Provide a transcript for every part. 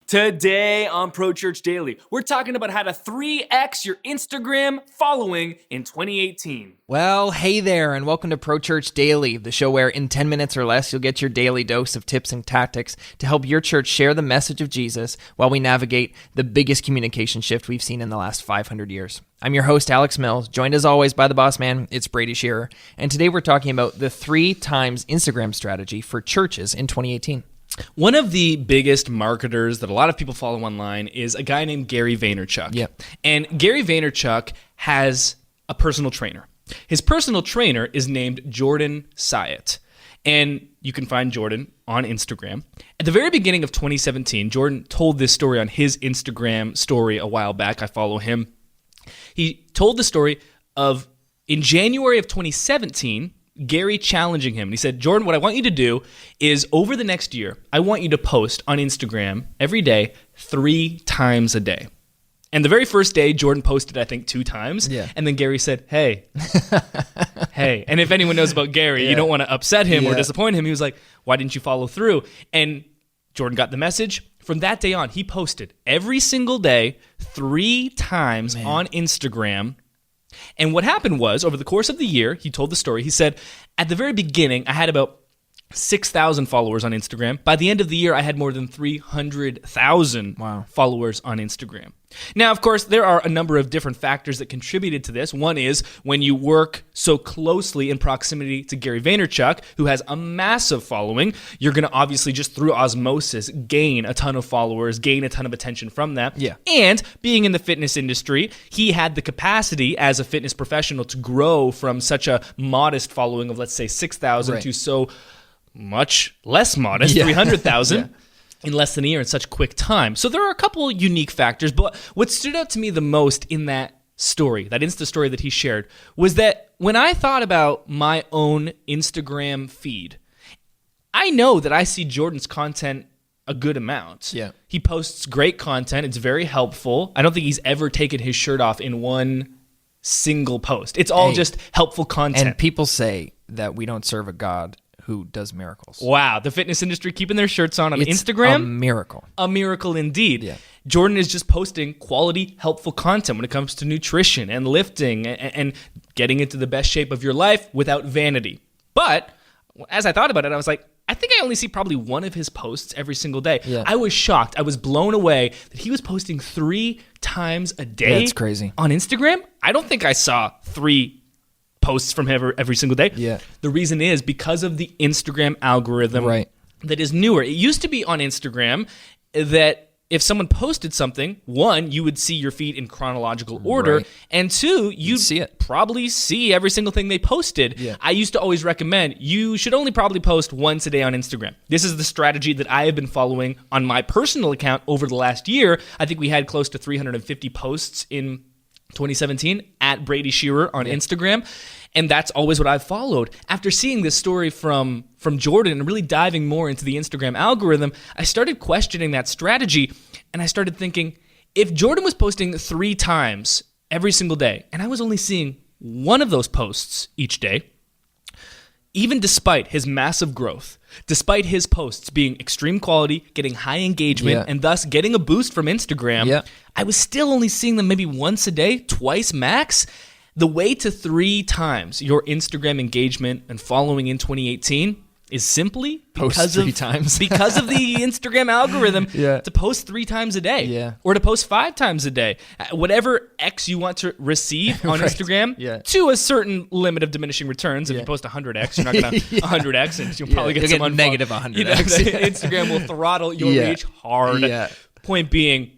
Today on Pro Church Daily, we're talking about how to 3x your Instagram following in 2018. Well, hey there, and welcome to Pro Church Daily, the show where in 10 minutes or less, you'll get your daily dose of tips and tactics to help your church share the message of Jesus while we navigate the biggest communication shift we've seen in the last 500 years. I'm your host, Alex Mills, joined as always by the boss man, it's Brady Shearer, and today we're talking about the 3 times Instagram strategy for churches in 2018. One of the biggest marketers that a lot of people follow online is a guy named Gary Vaynerchuk. Yep. And Gary Vaynerchuk has a personal trainer. His personal trainer is named Jordan Syatt. And you can find Jordan on Instagram. At the very beginning of 2017, Jordan told this story on his Instagram story a while back. I follow him. He told the story of, in January of 2017, Gary challenging him. And he said, Jordan, what I want you to do is over the next year, I want you to post on Instagram every day 3 times a day. And the very first day, Jordan posted, I think, 2 times. Yeah. And then Gary said, hey. And if anyone knows about Gary, you don't want to upset him or disappoint him. He was like, why didn't you follow through? And Jordan got the message. From that day on, he posted every single day 3 times on Instagram. And what happened was, over the course of the year, he told the story, he said, at the very beginning, I had about 6,000 followers on Instagram. By the end of the year, I had more than 300,000 followers on Instagram. Now, of course, there are a number of different factors that contributed to this. One is when you work so closely in proximity to Gary Vaynerchuk, who has a massive following, you're going to obviously just through osmosis gain a ton of followers, gain a ton of attention from that. Yeah. And being in the fitness industry, he had the capacity as a fitness professional to grow from such a modest following of, let's say, 6,000 to so much less modest, 300,000. In less than a year in such quick time. So there are a couple unique factors, but what stood out to me the most in that story, that Insta story that he shared, was that when I thought about my own Instagram feed, I know that I see Jordan's content a good amount. Yeah. He posts great content. It's very helpful. I don't think he's ever taken his shirt off in one single post. It's all just helpful content. And people say that we don't serve a God who does miracles. Wow, the fitness industry keeping their shirts on it's Instagram? A miracle. A miracle indeed. Yeah. Jordan is just posting quality, helpful content when it comes to nutrition and lifting and getting into the best shape of your life without vanity. But as I thought about it, I was like, I think I only see probably one of his posts every single day. Yeah. I was shocked. I was blown away that he was posting 3 times a day. That's crazy. On Instagram. I don't think I saw 3 posts from him every single day. Yeah. The reason is because of the Instagram algorithm that is newer. It used to be on Instagram that if someone posted something, 1, you would see your feed in chronological order, and 2, you'd see it. probably see every single thing they posted. Yeah. I used to always recommend you should only probably post once a day on Instagram. This is the strategy that I have been following on my personal account over the last year. I think we had close to 350 posts in 2017 at Brady Shearer on Instagram. And that's always what I've followed. After seeing this story from Jordan and really diving more into the Instagram algorithm, I started questioning that strategy. And I started thinking, if Jordan was posting 3 times every single day, and I was only seeing one of those posts each day, even despite his massive growth, despite his posts being extreme quality, getting high engagement, and thus getting a boost from Instagram, I was still only seeing them maybe once a day, twice max. The way to 3 times your Instagram engagement and following in 2018 is simply because of the Instagram algorithm to post 3 times a day or to post 5 times a day. Whatever X you want to receive on Instagram to a certain limit of diminishing returns. If you post 100X, you're not going to 100X and you'll probably get some negative 100X. Instagram will throttle your reach hard. Point being,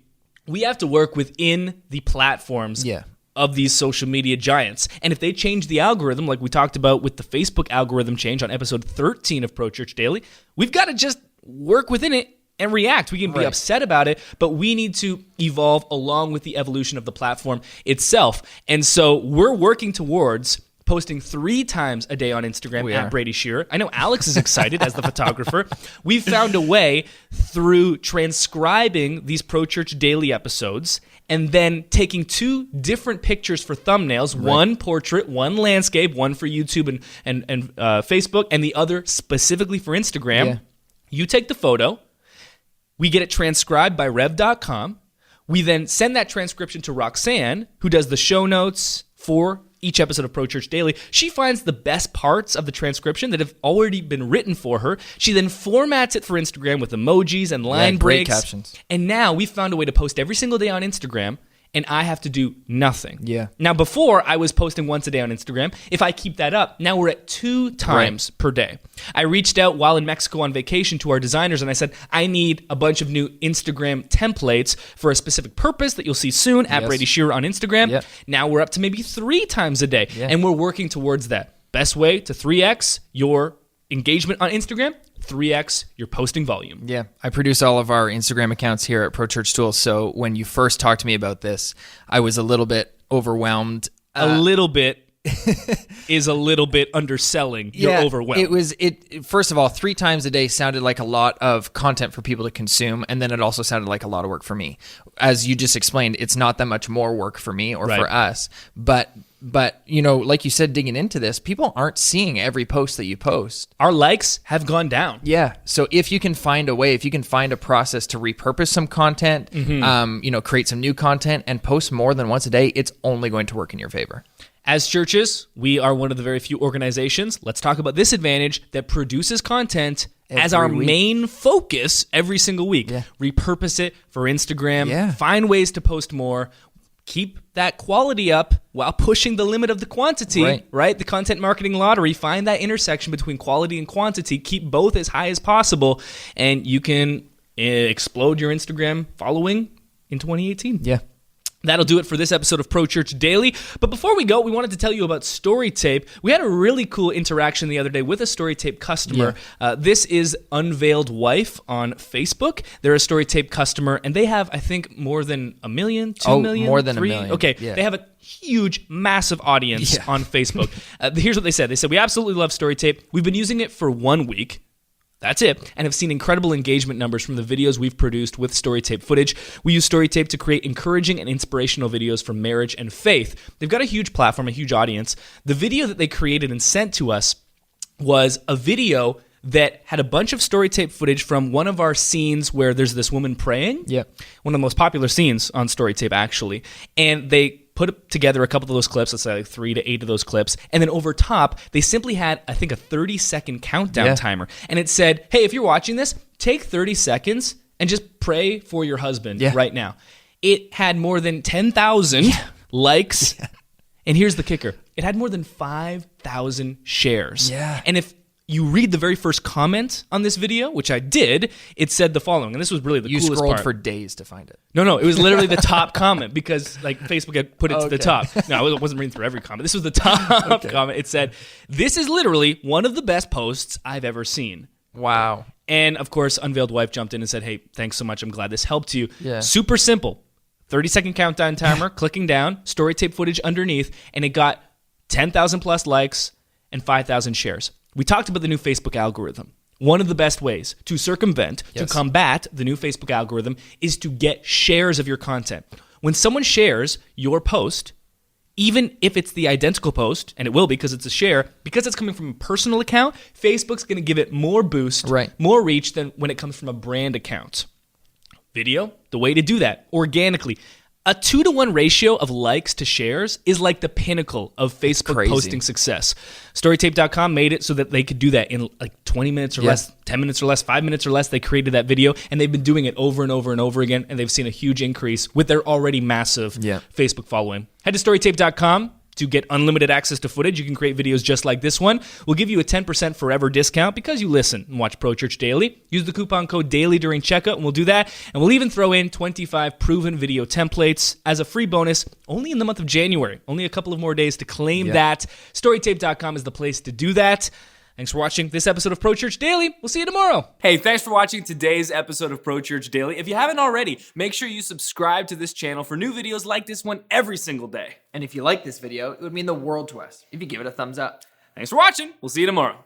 we have to work within the platforms of these social media giants. And if they change the algorithm, like we talked about with the Facebook algorithm change on episode 13 of Pro Church Daily, we've got to just work within it and react. We can be upset about it, but we need to evolve along with the evolution of the platform itself. And so we're working towards posting 3 times a day on Instagram at Brady Shearer. I know Alex is excited as the photographer. We've found a way through transcribing these Pro Church Daily episodes and then taking 2 different pictures for thumbnails, one portrait, one landscape, one for YouTube and Facebook, and the other specifically for Instagram. You take the photo, We get it transcribed by rev.com. We then send that transcription to Roxanne, who does the show notes for each episode of Pro Church Daily. She finds the best parts of the transcription that have already been written for her. She then formats it for Instagram with emojis and line great breaks. captions. And now we've found a way to post every single day on Instagram, and I have to do nothing. Yeah. Now, before, I was posting once a day on Instagram. If I keep that up, now we're at 2 times per day. I reached out while in Mexico on vacation to our designers, and I said, I need a bunch of new Instagram templates for a specific purpose that you'll see soon at Brady Shearer on Instagram. Yep. Now we're up to maybe 3 times a day, and we're working towards that. Best way to 3x your engagement on Instagram, 3x your posting volume. Yeah, I produce all of our Instagram accounts here at Pro Church Tools. So when you first talked to me about this, I was a little bit overwhelmed. A little bit is a little bit underselling. You're overwhelmed. First of all, 3 times a day sounded like a lot of content for people to consume, and then it also sounded like a lot of work for me. As you just explained, it's not that much more work for me or for us, but like you said, digging into this, people aren't seeing every post that you post. Our likes have gone down. Yeah. So if you can find a way, if you can find a process to repurpose some content, create some new content and post more than once a day, it's only going to work in your favor. As churches, we are one of the very few organizations, let's talk about this advantage, that produces content as our main focus every single week. Yeah. Repurpose it for Instagram, Yeah. find ways to post more, keep that quality up while pushing the limit of the quantity, right? The content marketing lottery, find that intersection between quality and quantity, keep both as high as possible, and you can explode your Instagram following in 2018. Yeah. That'll do it for this episode of Pro Church Daily. But before we go, we wanted to tell you about StoryTape. We had a really cool interaction the other day with a StoryTape customer. Yeah. This is Unveiled Wife on Facebook. They're a StoryTape customer, and they have, I think, more than 1 million, 2 million? More than 3? 1 million. Okay, Yeah. They have a huge, massive audience on Facebook. Here's what they said. They said, we absolutely love StoryTape. We've been using it for 1 week. That's it, and have seen incredible engagement numbers from the videos we've produced with StoryTape footage. We use StoryTape to create encouraging and inspirational videos for marriage and faith. They've got a huge platform, a huge audience. The video that they created and sent to us was a video that had a bunch of StoryTape footage from one of our scenes where there's this woman praying. Yeah. One of the most popular scenes on StoryTape, actually. And they put together a couple of those clips, let's say like 3 to 8 of those clips, and then over top, they simply had, I think, a 30-second countdown timer. And it said, hey, if you're watching this, take 30 seconds and just pray for your husband right now. It had more than 10,000 likes. Yeah. And here's the kicker. It had more than 5,000 shares. Yeah. And if you read the very first comment on this video, which I did, it said the following, and this was really the coolest part. You scrolled for days to find it. No, it was literally the top comment because like Facebook had put it to the top. No, I wasn't reading through every comment. This was the top comment. It said, this is literally one of the best posts I've ever seen. Wow. And of course, Unveiled Wife jumped in and said, hey, thanks so much. I'm glad this helped you. Yeah. Super simple. 30-second countdown timer, clicking down, StoryTape footage underneath, and it got 10,000 plus likes and 5,000 shares. We talked about the new Facebook algorithm. One of the best ways to circumvent, to combat the new Facebook algorithm is to get shares of your content. When someone shares your post, even if it's the identical post, and it will be because it's a share, because it's coming from a personal account, Facebook's going to give it more boost, more reach than when it comes from a brand account. Video, the way to do that, organically. A 2-to-1 ratio of likes to shares is like the pinnacle of Facebook posting success. Storytape.com made it so that they could do that in like 20 minutes or less, 10 minutes or less, 5 minutes or less. They created that video, and they've been doing it over and over and over again, and they've seen a huge increase with their already massive Facebook following. Head to Storytape.com. To get unlimited access to footage, you can create videos just like this one. We'll give you a 10% forever discount because you listen and watch Pro Church Daily. Use the coupon code DAILY during checkout, and we'll do that. And we'll even throw in 25 proven video templates as a free bonus only in the month of January. Only a couple of more days to claim that. Storytape.com is the place to do that. Thanks for watching this episode of Pro Church Daily. We'll see you tomorrow. Hey, thanks for watching today's episode of Pro Church Daily. If you haven't already, make sure you subscribe to this channel for new videos like this one every single day. And if you like this video, it would mean the world to us if you give it a thumbs up. Thanks for watching. We'll see you tomorrow.